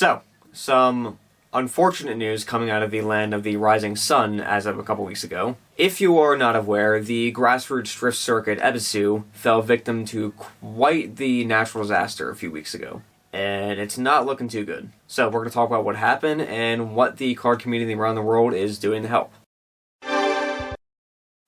So, some unfortunate news coming out of the land of the rising sun as of a couple weeks ago. If you are not aware, the grassroots drift circuit Ebisu fell victim to quite the natural disaster a few weeks ago. And it's not looking too good. So we're going to talk about what happened and what the card community around the world is doing to help.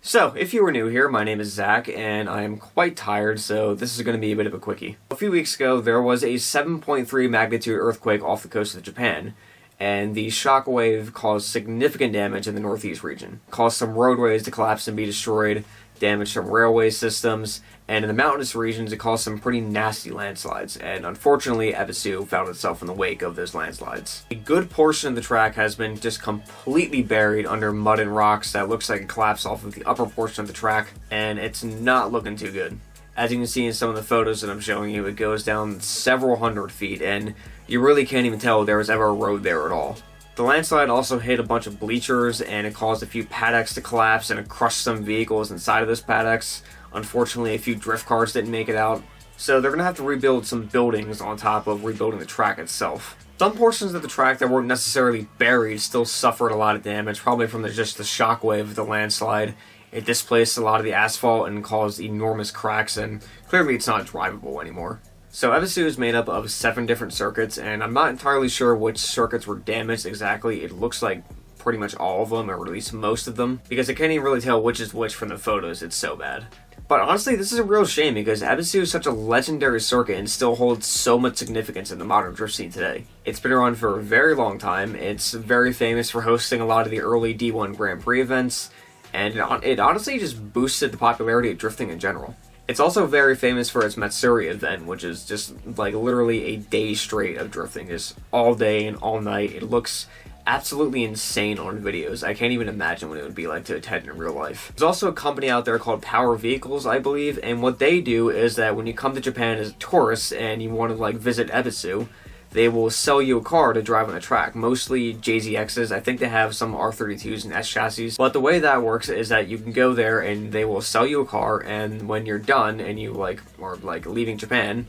So, if you are new here, my name is Zach, and I am quite tired, so this is going to be a bit of a quickie. A few weeks ago, there was a 7.3 magnitude earthquake off the coast of Japan, and the shockwave caused significant damage in the northeast region. Caused some roadways to collapse and be destroyed, damaged some railway systems, and in the mountainous regions it caused some pretty nasty landslides, and unfortunately Ebisu found itself in the wake of those landslides. A good portion of the track has been just completely buried under mud and rocks that looks like it collapsed off of the upper portion of the track, and it's not looking too good. As you can see in some of the photos that I'm showing you, it goes down several hundred feet, and you really can't even tell there was ever a road there at all. The landslide also hit a bunch of bleachers, and it caused a few paddocks to collapse, and it crushed some vehicles inside of those paddocks. Unfortunately, a few drift cars didn't make it out. So they're going to have to rebuild some buildings on top of rebuilding the track itself. Some portions of the track that weren't necessarily buried still suffered a lot of damage, probably from just the shockwave of the landslide. It displaced a lot of the asphalt and caused enormous cracks, and clearly it's not drivable anymore. So Ebisu is made up of 7 different circuits, and I'm not entirely sure which circuits were damaged exactly. It looks like pretty much all of them, or at least most of them, because I can't even really tell which is which from the photos. It's so bad. But honestly, this is a real shame because Ebisu is such a legendary circuit and still holds so much significance in the modern drift scene today. It's been around for a very long time. It's very famous for hosting a lot of the early D1 Grand Prix events, and it honestly just boosted the popularity of drifting in general. It's also very famous for its Matsuri event, which is just like literally a day straight of drifting, just all day and all night. It looks absolutely insane on videos. I can't even imagine what it would be like to attend in real life. There's also a company out there called Power Vehicles, I believe, and what they do is that when you come to Japan as a tourist and you want to visit Ebisu, they will sell you a car to drive on the track, mostly JZXs. I think they have some R32s and S chassis. But the way that works is that you can go there and they will sell you a car, and when you're done and you are leaving Japan,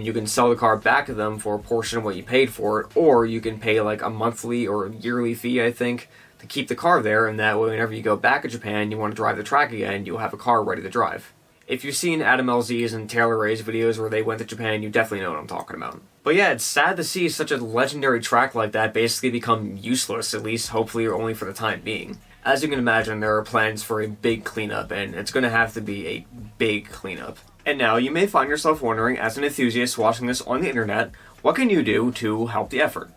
you can sell the car back to them for a portion of what you paid for it, or you can pay a monthly or yearly fee, I think, to keep the car there, and that way whenever you go back to Japan you want to drive the track again, you'll have a car ready to drive. If you've seen Adam LZ's and Taylor Ray's videos where they went to Japan, you definitely know what I'm talking about. But yeah, it's sad to see such a legendary track like that basically become useless, at least hopefully only for the time being. As you can imagine, there are plans for a big cleanup, and it's going to have to be a big cleanup. And now, you may find yourself wondering, as an enthusiast watching this on the internet, what can you do to help the effort?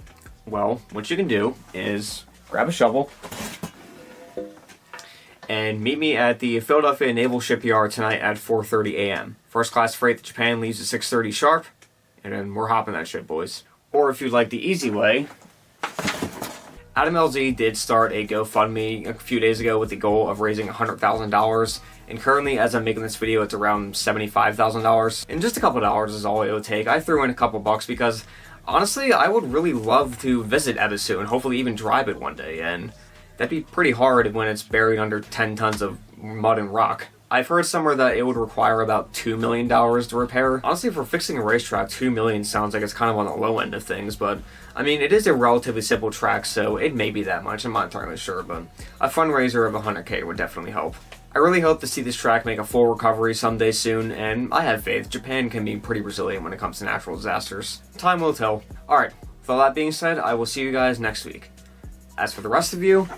Well, what you can do is grab a shovel and meet me at the Philadelphia Naval Shipyard tonight at 4:30 a.m. First class freight to Japan leaves at 6:30 sharp, and then we're hopping that ship, boys. Or if you'd like the easy way, Adam LZ did start a GoFundMe a few days ago with the goal of raising $100,000, and currently, as I'm making this video, it's around $75,000. And just a couple dollars is all it would take. I threw in a couple bucks because, honestly, I would really love to visit Ebisu and hopefully even drive it one day, and that'd be pretty hard when it's buried under 10 tons of mud and rock. I've heard somewhere that it would require about $2 million to repair. Honestly, for fixing a racetrack, $2 million sounds like it's kind of on the low end of things, but I mean, it is a relatively simple track, so it may be that much. I'm not entirely sure, but a fundraiser of $100K would definitely help. I really hope to see this track make a full recovery someday soon, and I have faith Japan can be pretty resilient when it comes to natural disasters. Time will tell. Alright, with all that being said, I will see you guys next week. As for the rest of you,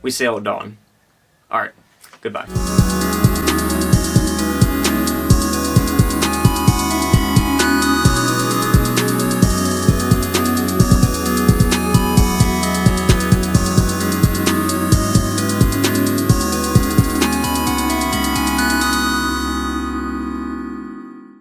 we sail at dawn. Alright, goodbye.